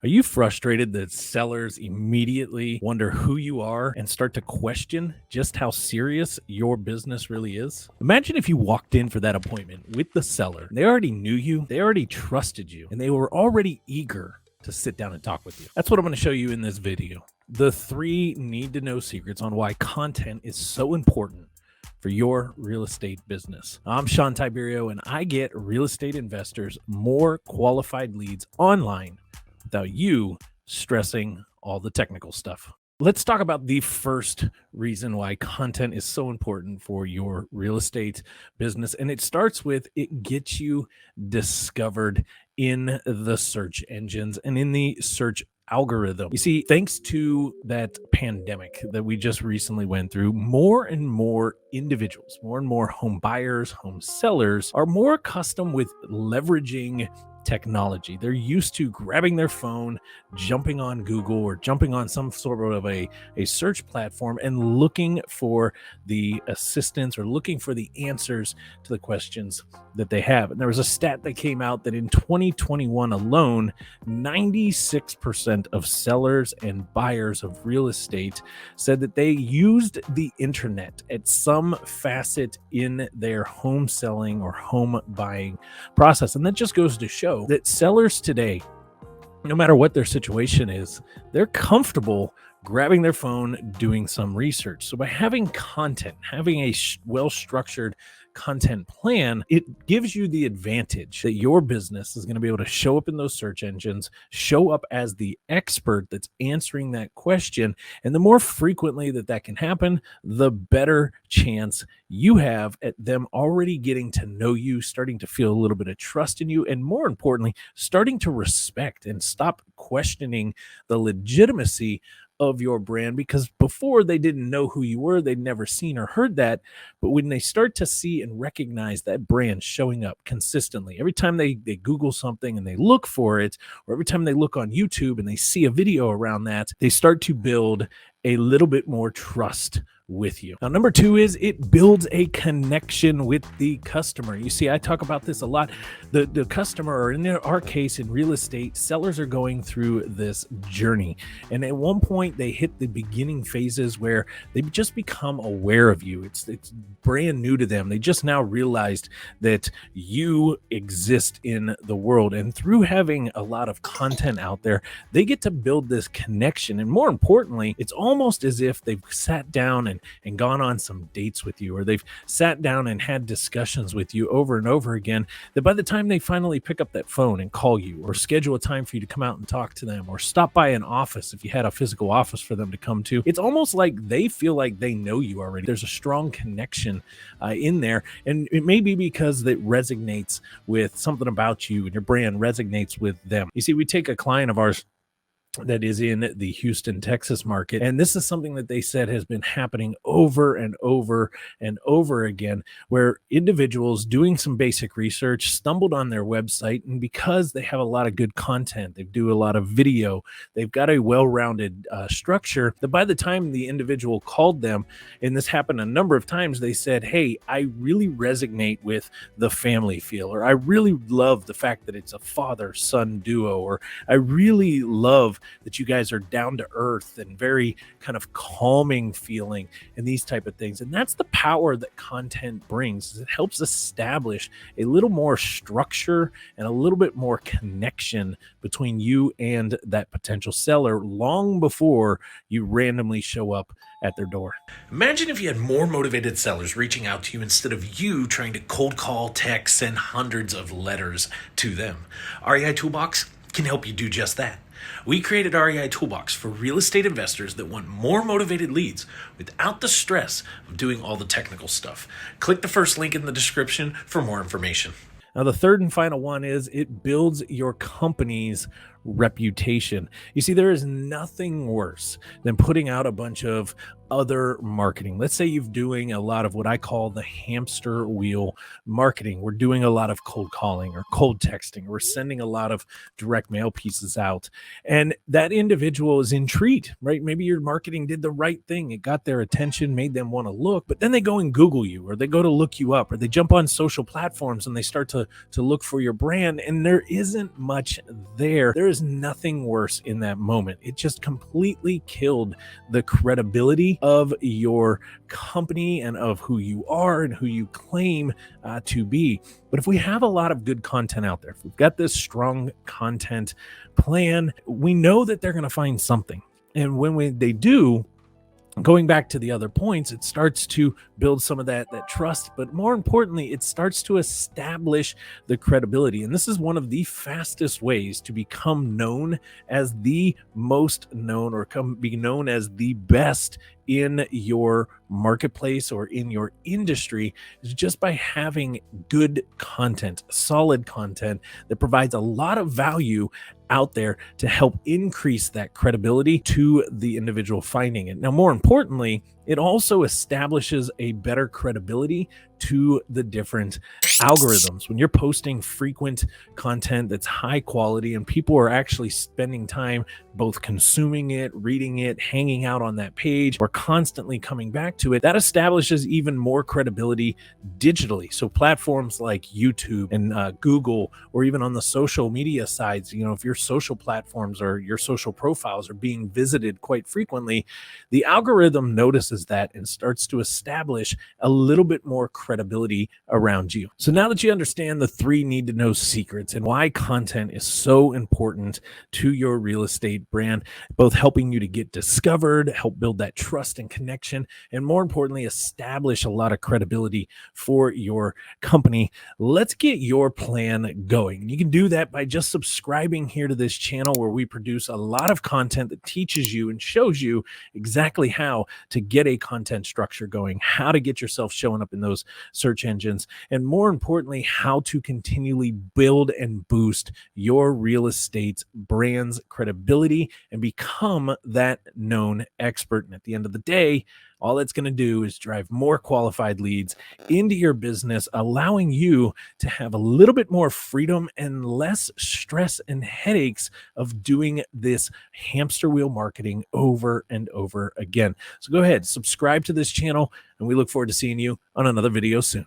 Are you frustrated that sellers immediately wonder who you are and start to question just how serious your business really is? Imagine if you walked in for that appointment with the seller. They already knew you, they already trusted you, and they were already eager to sit down and talk with you. That's what I'm going to show you in this video. The 3 need to know secrets on why content is so important for your real estate business. I'm Sean Tiberio, and I get real estate investors more qualified leads online without you stressing all the technical stuff. Let's talk about the first reason why content is so important for your real estate business. And it starts with it gets you discovered in the search engines and in the search algorithm. You see, thanks to that pandemic that we just recently went through, more and more individuals, more and more home buyers, home sellers are more accustomed with leveraging technology. They're used to grabbing their phone, jumping on Google or jumping on some sort of a search platform and looking for the assistance or looking for the answers to the questions that they have. And there was a stat that came out that in 2021 alone, 96% of sellers and buyers of real estate said that they used the internet at some facet in their home selling or home buying process. And that just goes to show that sellers today, no matter what their situation is, they're comfortable grabbing their phone, doing some research. So by having content, having a well-structured content plan, it gives you the advantage that your business is going to be able to show up in those search engines, show up as the expert that's answering that question. And the more frequently that can happen, the better chance you have at them already getting to know you, starting to feel a little bit of trust in you, and more importantly, starting to respect and stop questioning the legitimacy of your brand, because before they didn't know who you were, they'd never seen or heard that. But when they start to see and recognize that brand showing up consistently, every time they Google something and they look for it, or every time they look on YouTube and they see a video around that, they start to build a little bit more trust with you. Now, number 2 is it builds a connection with the customer. You see, I talk about this a lot. The customer, or in our case in real estate, sellers are going through this journey. And at one point they hit the beginning phases where they just become aware of you. It's brand new to them. They just now realized that you exist in the world. And through having a lot of content out there, they get to build this connection. And more importantly, it's almost as if they've sat down and gone on some dates with you, or they've sat down and had discussions with you over and over again, that by the time they finally pick up that phone and call you, or schedule a time for you to come out and talk to them, or stop by an office if you had a physical office for them to come to, it's almost like they feel like they know you already. There's a strong connection in there, and it may be because it resonates with something about you and your brand resonates with them. You see, we take a client of ours that is in the Houston, Texas market. And this is something that they said has been happening over and over and over again, where individuals doing some basic research stumbled on their website. And because they have a lot of good content, they do a lot of video, they've got a well-rounded structure, that by the time the individual called them, and this happened a number of times, they said, hey, I really resonate with the family feel, or I really love the fact that it's a father-son duo, or I really love that you guys are down to earth and very kind of calming feeling, and these type of things. And that's the power that content brings. It helps establish a little more structure and a little bit more connection between you and that potential seller long before you randomly show up at their door. Imagine if you had more motivated sellers reaching out to you instead of you trying to cold call, text, send hundreds of letters to them. REI Toolbox can help you do just that. We created REI Toolbox for real estate investors that want more motivated leads without the stress of doing all the technical stuff. Click the first link in the description for more information. Now, the third and final one is it builds your company's reputation. You see, there is nothing worse than putting out a bunch of other marketing. Let's say you're doing a lot of what I call the hamster wheel marketing. We're doing a lot of cold calling or cold texting. We're sending a lot of direct mail pieces out. And that individual is intrigued, right? Maybe your marketing did the right thing. It got their attention, made them want to look, but then they go and Google you, or they go to look you up, or they jump on social platforms and they start to look for your brand. And there isn't much there. There is nothing worse in that moment. It just completely killed the credibility of your company and of who you are and who you claim to be. But if we have a lot of good content out there, if we've got this strong content plan, we know that they're going to find something. And when they do, going back to the other points, it starts to build some of that trust, but more importantly, it starts to establish the credibility. And this is one of the fastest ways to become known as the most known, or be known as the best in your marketplace or in your industry, is just by having good content, solid content that provides a lot of value out there to help increase that credibility to the individual finding it. Now, more importantly, it also establishes a better credibility to the different algorithms. When you're posting frequent content that's high quality and people are actually spending time both consuming it, reading it, hanging out on that page, or constantly coming back to it, that establishes even more credibility digitally. So platforms like YouTube and Google, or even on the social media sides, if your social platforms or your social profiles are being visited quite frequently, the algorithm notices that and starts to establish a little bit more credibility around you. So now that you understand the 3 need to know secrets and why content is so important to your real estate brand, both helping you to get discovered, help build that trust and connection, and more importantly, establish a lot of credibility for your company, let's get your plan going. And you can do that by just subscribing here to this channel, where we produce a lot of content that teaches you and shows you exactly how to get a content structure going, how to get yourself showing up in those search engines, and more importantly, how to continually build and boost your real estate brand's credibility and become that known expert. And at the end of the day, all that's going to do is drive more qualified leads into your business, allowing you to have a little bit more freedom and less stress and headaches of doing this hamster wheel marketing over and over again. So go ahead, subscribe to this channel, and we look forward to seeing you on another video soon.